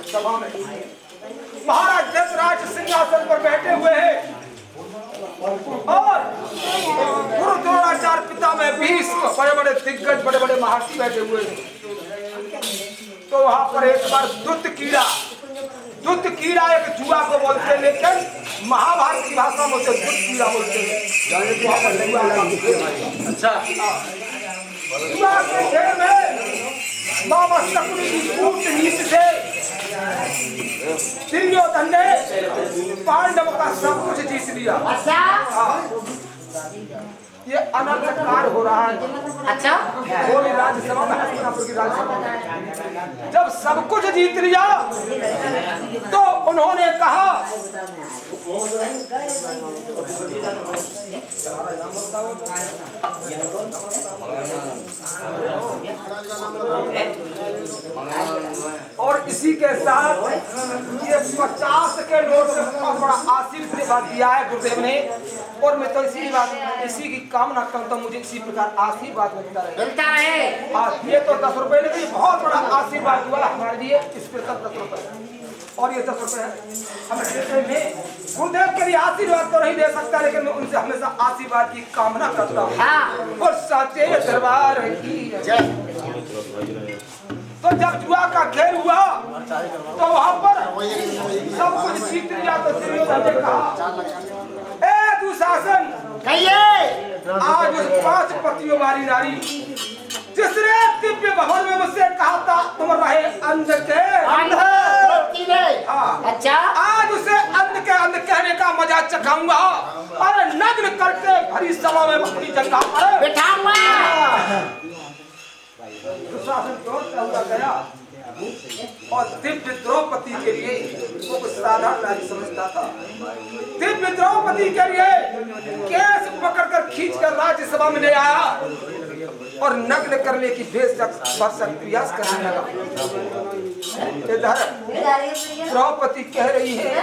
सभा में महाराज दशराज सिंहासन पर बैठे हुए हैं और गुरु द्रोणाचार्य पिता में 20 बड़े बड़े दिग्गज बड़े बड़े महर्षि बैठे हुए हैं। तो वहां पर एक बार दुष्ट कीड़ा एक जुआ को बोलते हैं, लेकिन महाभारत की भाषा में उसे दुष्ट कीड़ा बोलते हैं। अच्छा, जुआ के खेल में बाबा शकुनी की कूटनीति से दुर्योधन ने पांडव का सब कुछ जीत लिया। अच्छा, ये अनर्थकार हो रहा है। अच्छा, होली राज्यसभा में, हस्तिनापुर की राज्यसभा में जब सब कुछ जीत लिया तो उन्होंने कहा और इसी के साथ ये 50 के नोट से बहुत बड़ा आशीर्वाद दिया है गुरुदेव ने। और मैं तो इसी की कामना करता हूँ, मुझे इसी प्रकार आशीर्वाद मिलता रहे। ये तो 10 रुपए लेकिन बहुत बड़ा आशीर्वाद हुआ हमारे लिए, इस पर 10 रुपए और ये 10 रुपए हमें देते में गुरुदेव के लिए आशीर्वाद तो नहीं दे सकता, लेकिन मैं उनसे हमेशा आशीर्वाद की कामना करता हूँ। और साचे दरबार की तो जब जुआ का खेल हुआ तो वहां पर सब कुछ जीत लिया। तो दुर्योधन ने कहा, ए दुशासन, आज उस 5 पतियों वाली नारी जिसने दिव्य भवन में मुझसे कहा था तुम रहे अंध के अंध, अच्छा, आज उसे अंध के अंध कहने का मजा चखाऊंगा और नग्न करके भरी सभा में अपनी जगह पर बिठाऊंगा। दुशासन दौड़ता हुआ गया और दिव्य द्रौपदी के लिए वो कुछ साधारण नारी समझता था। दिव्य द्रौपदी के लिए केस पकड़कर खींचकर राज्यसभा में ले आया और नग्न करने की भरसक प्रयास करने लगा। इधर द्रौपदी कह रही है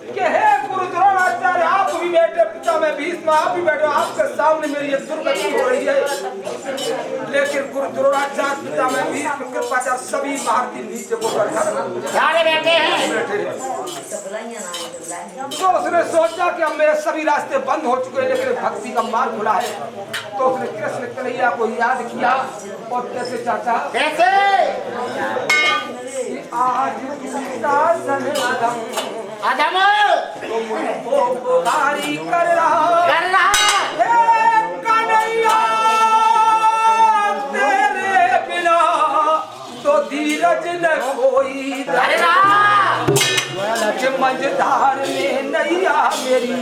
कि हे गुरु द्रोणाचार्य, आप भी बैठे, पिता में भीष्म आप भी बैठे, आपके सामने मेरी ये दुर्गति हो रही है। लेकिन गुरु द्रोणाचार्य, पिता में भीष्म, कृपाचार्य सभी महारथी नीचे को बैठे हैं। तो उसने सोचा कि अब मेरे सभी रास्ते बंद हो चुके हैं, लेकिन भक्ति का मार्ग खुला है। तो उसने कृष्ण कन्हैया को याद किया और कैसे चाचा, कैसे आज आदम पुकारी कर रहा कन्हैया, तेरे बिना तो धीरज न कोई धरना, मझधार में नैया मेरी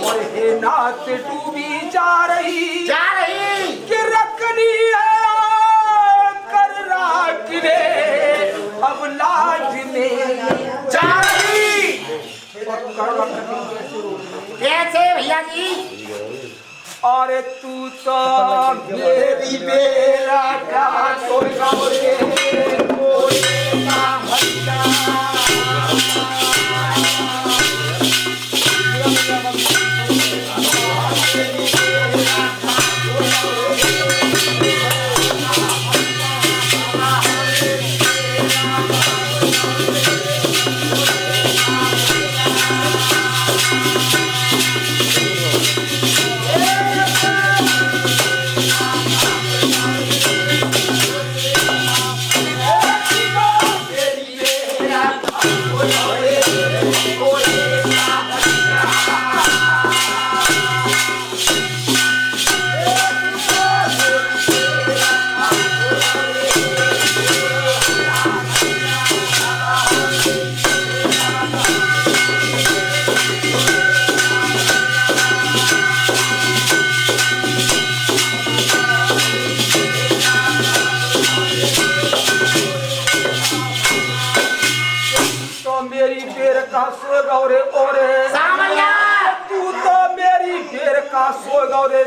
और हे नाथ डूबी जा रही कि रखनी है कर राखने अब लाज में जा रही। कैसे भैया जी? और तू तो मेरी बेरा का कोई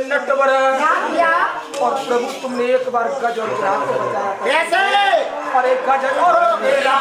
नटवर और प्रभु तुमने एक बार गज और ग्राह को बचाया कैसे? और एक गज और मेरा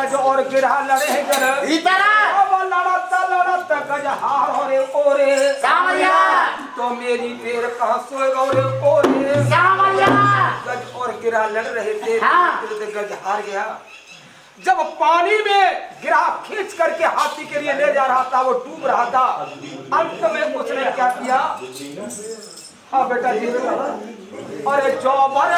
गज और गिरा लड़े जर इतरा अब लड़त गजहार होरे ओरे सामरिया तो मेरी पैर कहाँ सोए गौरे ओरे सामरिया गज और गिरा लड़ रहे थे हाँ। गज हार गया। जब पानी में गिरा खींच करके हाथी के लिए ले जा रहा था, वो डूब रहा था। अंत में उसने क्या किया? हाँ बेटा जी, अरे जौबर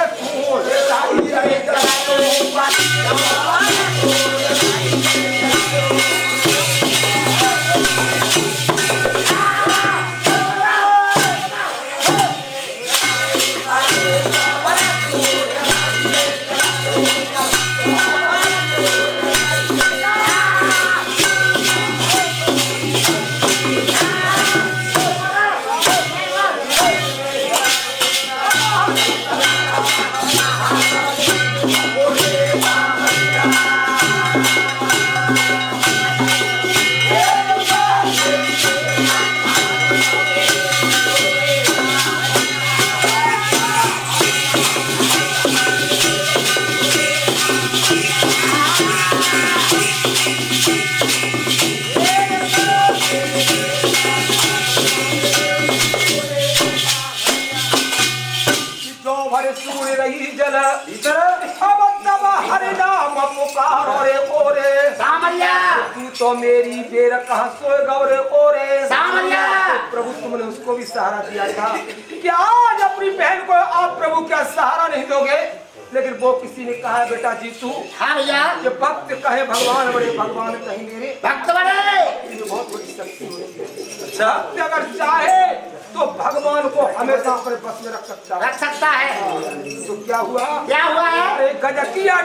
तो मेरी बेर कहाँ सोए गौरे ओरे सामरिया प्रभु तुमने उसको भी सहारा दिया था, क्या आज अपनी बहन को आप प्रभु क्या सहारा नहीं दोगे? लेकिन वो किसी ने कहा है बेटा जी तू हाँ भैया ये भक्त कहे भगवान बड़े भगवान कहीं मेरे भक्त बड़े ये बहुत बड़ी शक्ति होती है। अच्छा अगर चाहे तो भगवान को हमेशा अपने बस में रख सकता है। तो क्या हुआ है? अरे गजकिया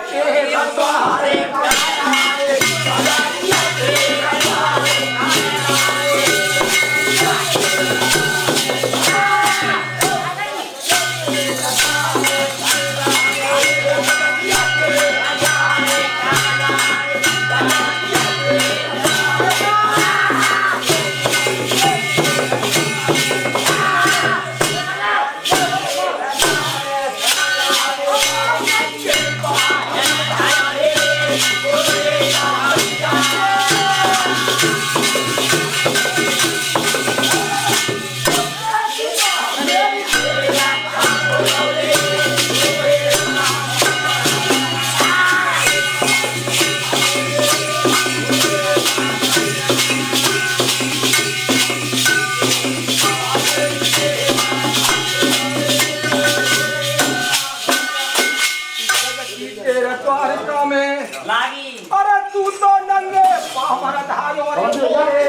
अरे तू तो नंगे पामर धायो रे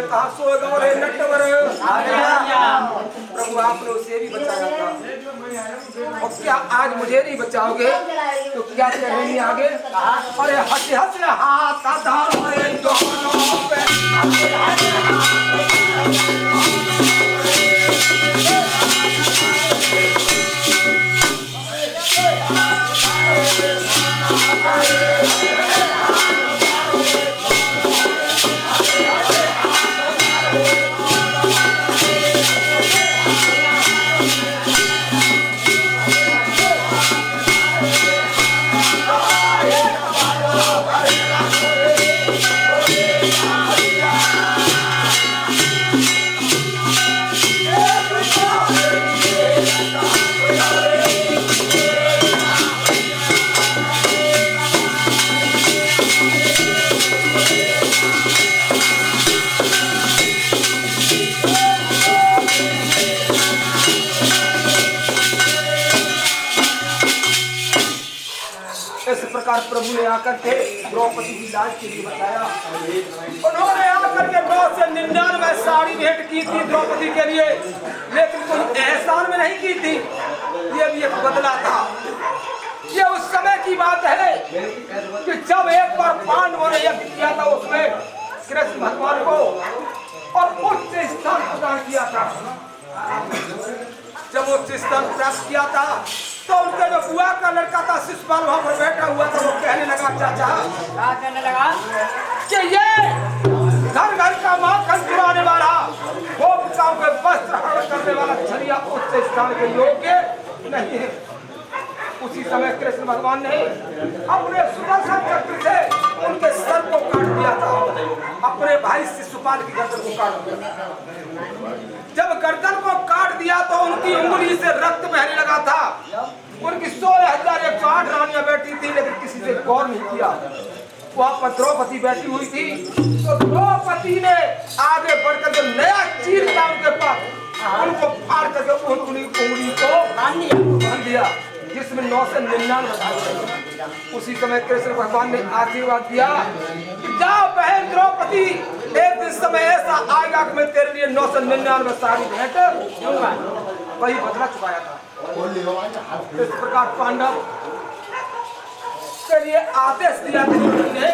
कहाँ सो गौरे नटवर प्रभु आपने उसे भी बचाया था, और क्या आज मुझे नहीं बचाओगे तो क्या कहेंगे आगे? अरे हंस हंस हाथ धारे दोनों पे प्रभु ने आकर के द्रौपदी की लाज के लिए बताया। उन्होंने आकर के 999 साड़ी भेंट की थी द्रौपदी के लिए, लेकिन कोई एहसान में नहीं की थी। ये भी एक बदला था। ये उस समय की बात है कि जब एक बार पांडवों ने यज्ञ किया था, उसमें कृष्ण भगवान को और उच्च स्थान प्रदान किया था। जब उच्च स्थान प्राप्त किया था तो उनका जो बुआ का लड़का था शिशुपाल वहां पर बैठा हुआ था, वो कहने लगा चाचा, क्या कहने लगा कि ये घर घर का माखन चुराने वाला, गोपिकाओं के वस्त्र हरण करने वाला छलिया उच्च स्थान के योग्य नहीं है। उसी समय कृष्ण भगवान ने अपने सुदर्शन चक्र से उनके सर को काट दिया था। अपने भाई शिशुपाल की गर्दन को काट दिया। जब गर्दन को काट दिया तो उनकी उंगली से रक्त बहने लगा था। उनकी 16,108 रानियां बैठी थी, लेकिन किसी से गौर नहीं किया। वहां पर द्रौपदी बैठी हुई थी, तो द्रौपदी ने आगे बढ़कर जो नया चीर था उनके पास, उनको फाड़ करके उंगली को बांध दिया, जिसमें 999 उसी समय कृष्ण भगवान ने आशीर्वाद दिया कि जाओ बहन द्रौपदी, एक दिन समय ऐसा आएगा कि मैं तेरे लिए 999 साड़ी भेंट दूंगा। वही बदला चुकाया था। इस प्रकार पांडव के लिए आदेश दिया ने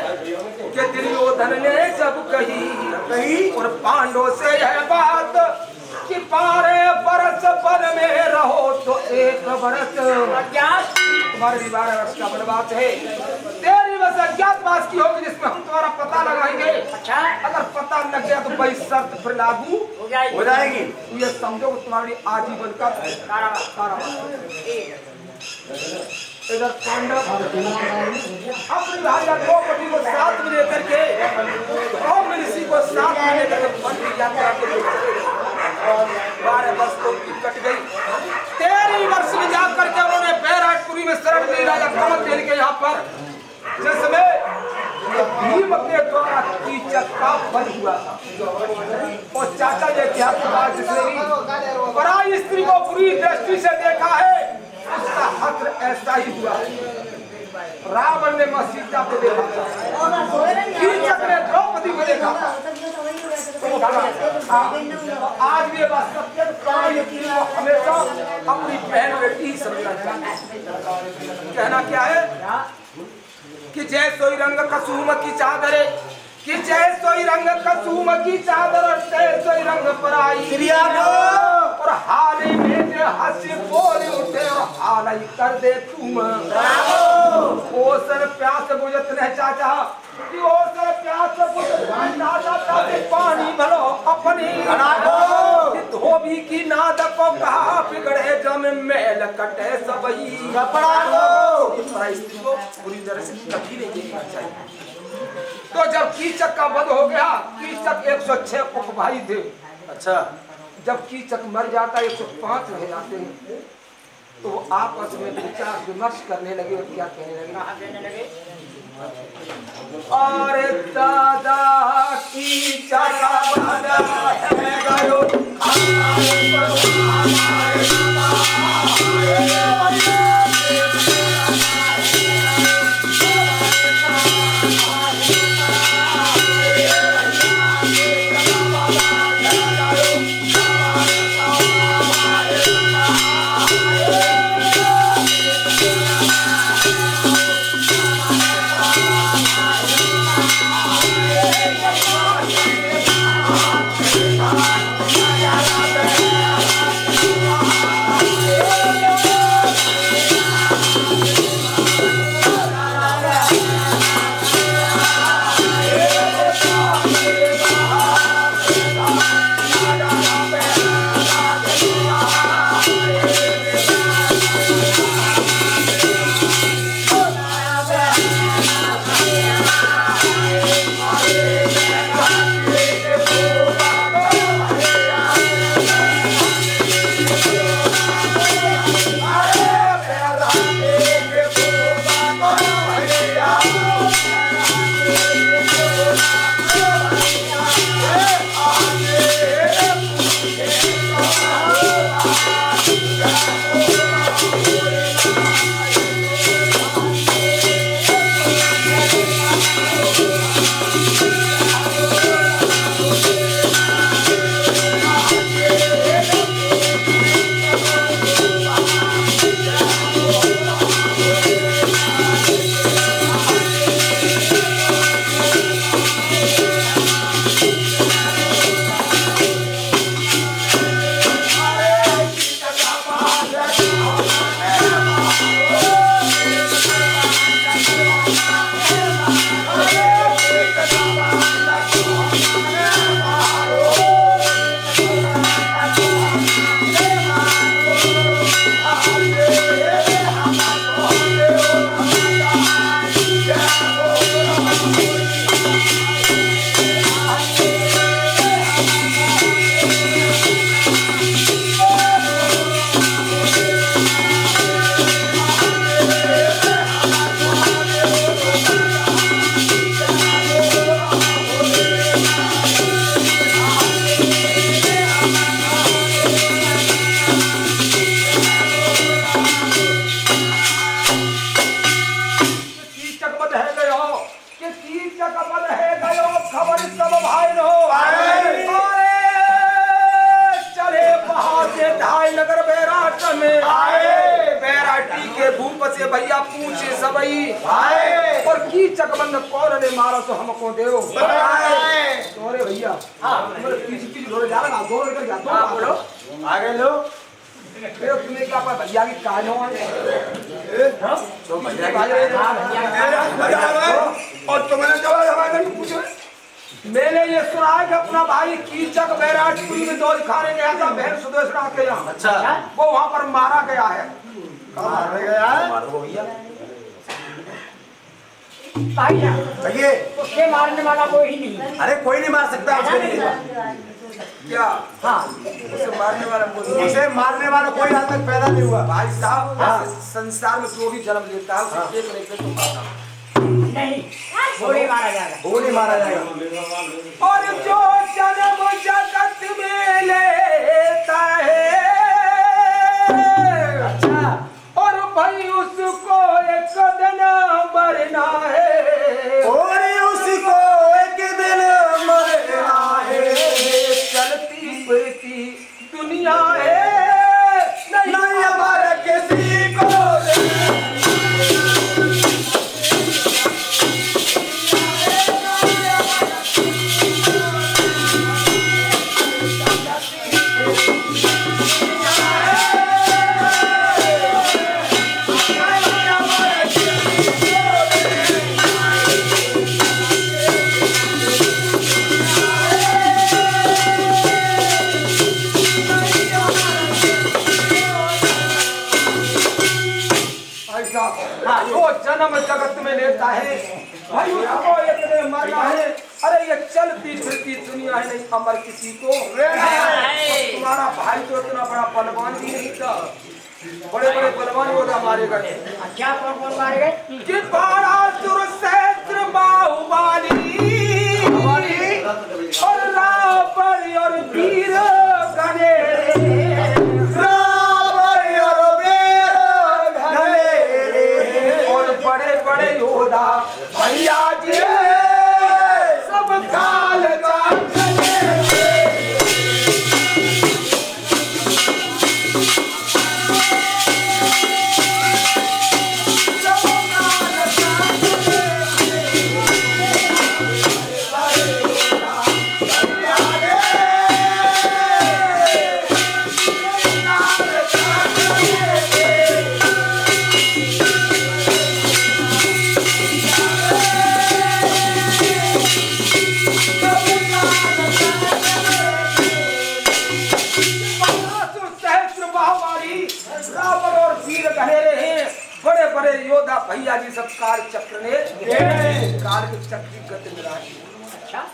कि दुर्योधन ने जब कही और पांडव से यह बात कि 12 बरस वन में रहो तो 1 बरस तुम्हारे लिए 12 वर्ष का वनवास है। तेरी बस अज्ञातवास की होगी, जिसमें हम तुम्हारा पता लगाएंगे। अच्छा, अगर पता लग गया तो वही शर्त फिर लागू हो जाएगी। तो ये समझो कि तुम्हारे लिए आजीवन का कारावास। इधर पांडव अपनी भार्या द्रौपदी को साथ में लेकर के और ऋषि को साथ में लेकर के वन की यात्रा के लिए चले गए। 12 वर्ष तो उनकी कट गई। 13 वर्ष में जाकर के उन्होंने बैराटपुरी में शरण ली राजा कमलदेव के यहाँ पर, जिसमें भीम के द्वारा कीचक का वध हुआ था। और चाचा ये क्या था, जिसने भी पराई स्त्री को बुरी दृष्टि से देखा है, उसका हश्र ऐसा ही हुआ। रावण ने मां सीता को देखा, कीचक ने द्रौपदी को देखा। आज भी ये बात सत्य है, हमेशा अपनी बहन बेटी ही समझना चाहिए। कहना क्या है कि जय सोई रंग कसुम की चादर, कि जय सोई रंग कसुम की चादर, जय सोई रंग पराई और हाले में जे हंसी बोल उठे और हाल ही कर दे तुम। ओसन प्यास बुझत नहीं चाचा कि ओसन प्यास बुझत चाचा से पानी भलो अपनी धोबी की नाद को कहा बिगड़े जम मेल कटे सबई कपड़ा को पूरी तरह से कभी नहीं देखना चाहिए। तो जब कीचक का वध हो गया, कीचक 106 उप भाई थे। अच्छा, जब कीचक मर जाता 105 रह जाते हैं, तो वो आपस में विचार विमर्श करने लगे और क्या कहने लगे, अरे दादा कीचक नो अरे चले वहां से ढाई नगर बैराट में आए बैराटी के भूप से भैया पूछे सबई आए और की चकबंद कौन ने मारा तो हमको देव तोरे भैया मेरे पीछे जोड़े जा रहा दो लेकर जा दो बोलो आगे लो फिर तुम्हें क्या पता भैया की कानो है तो भैया और तुमने जवाब हमारे पूछो मैंने ये सुना है कि अपना भाई कीचक बैराटपुरी में दौड़ खाने गया था बहन सुदेशना के यहाँ अच्छा वो वहाँ पर मारा गया है मारा गया है मारो भैया भाई भैया उसके मारने वाला कोई नहीं। अरे कोई नहीं मार सकता उसको क्या हाँ उसे मारने वाला उसे मारने वाला कोई आज तक पैदा नहीं हुआ भाई साहब संसार में जो भी जन्म लेता है उसे एक नहीं तो मारना नहीं गोली मारा जाएगा गोली मारा जाएगा और जो जन्म जगत में लेता है अच्छा और भाई उसको एक दिन मरना है और उसको एक दिन मरना है चलती फिरती दुनिया है नहीं हमारा किसी को जो जन्म जगत में लेता है भाई उसको एक दिन मरना है। अरे ये चलती फिरती दुनिया है नहीं अमर किसी को तुम्हारा भाई तो इतना बड़ा बलवान भी नहीं था बड़े बड़े बलवान योद्धा मारे गए क्या कौन मारे गए कि बाणासुर सहस्त्र बाहुबली और रावण और वीर बड़े योद्धा भैया जी सब काल का बड़े योद्धा भैया जी सब काल चक्र ने काल के चक्र की गति में अच्छा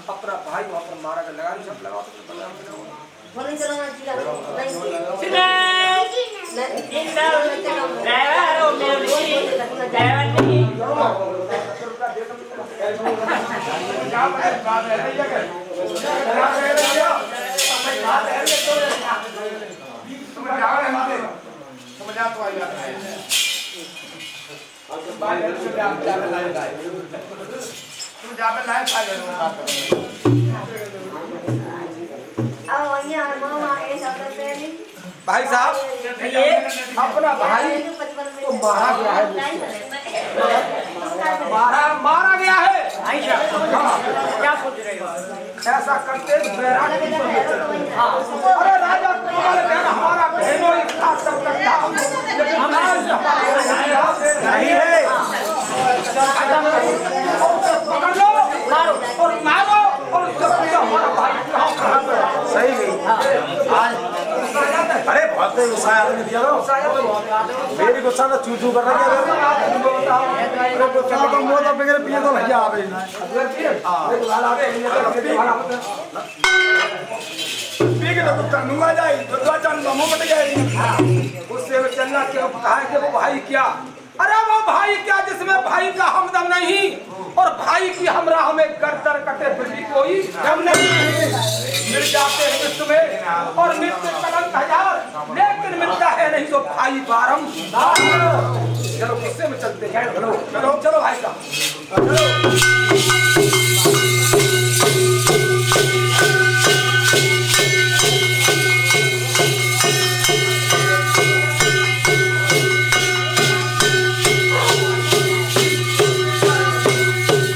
अपना भाई वहां पर मारा गया लगा सब लगा भाई साहब अपना भाई तो मारा गया है मारा गया है भाई साहब क्या सोच रहे हो ऐसा करते अरे राजा हमारा बहनों ही था सब करता नहीं है पकड़ लो और मारो और हमारा भाई सही गई आज अरे बहुत गुस्सा आदमी दिया लो मेरी गुस्सा ना चू चू कर रही है अरे गुस्सा तो मुंह तो बिगड़ पिए तो भैया आवे पी के तो तनुआ जाए तो चल मुंह बट गए उससे चलना क्यों कहा कि वो भाई क्या अरे वो भाई क्या जिसमें भाई का हमदम नहीं और भाई की हमरा हमें गर्दन कटे फिर भी कोई दम नहीं मिल जाते हैं मृत्यु में और मृत्यु कलंक हजार लेकिन मिलता है नहीं तो भाई बारम चलो गुस्से में चलते हैं चलो चलो चलो भाई साहब चलो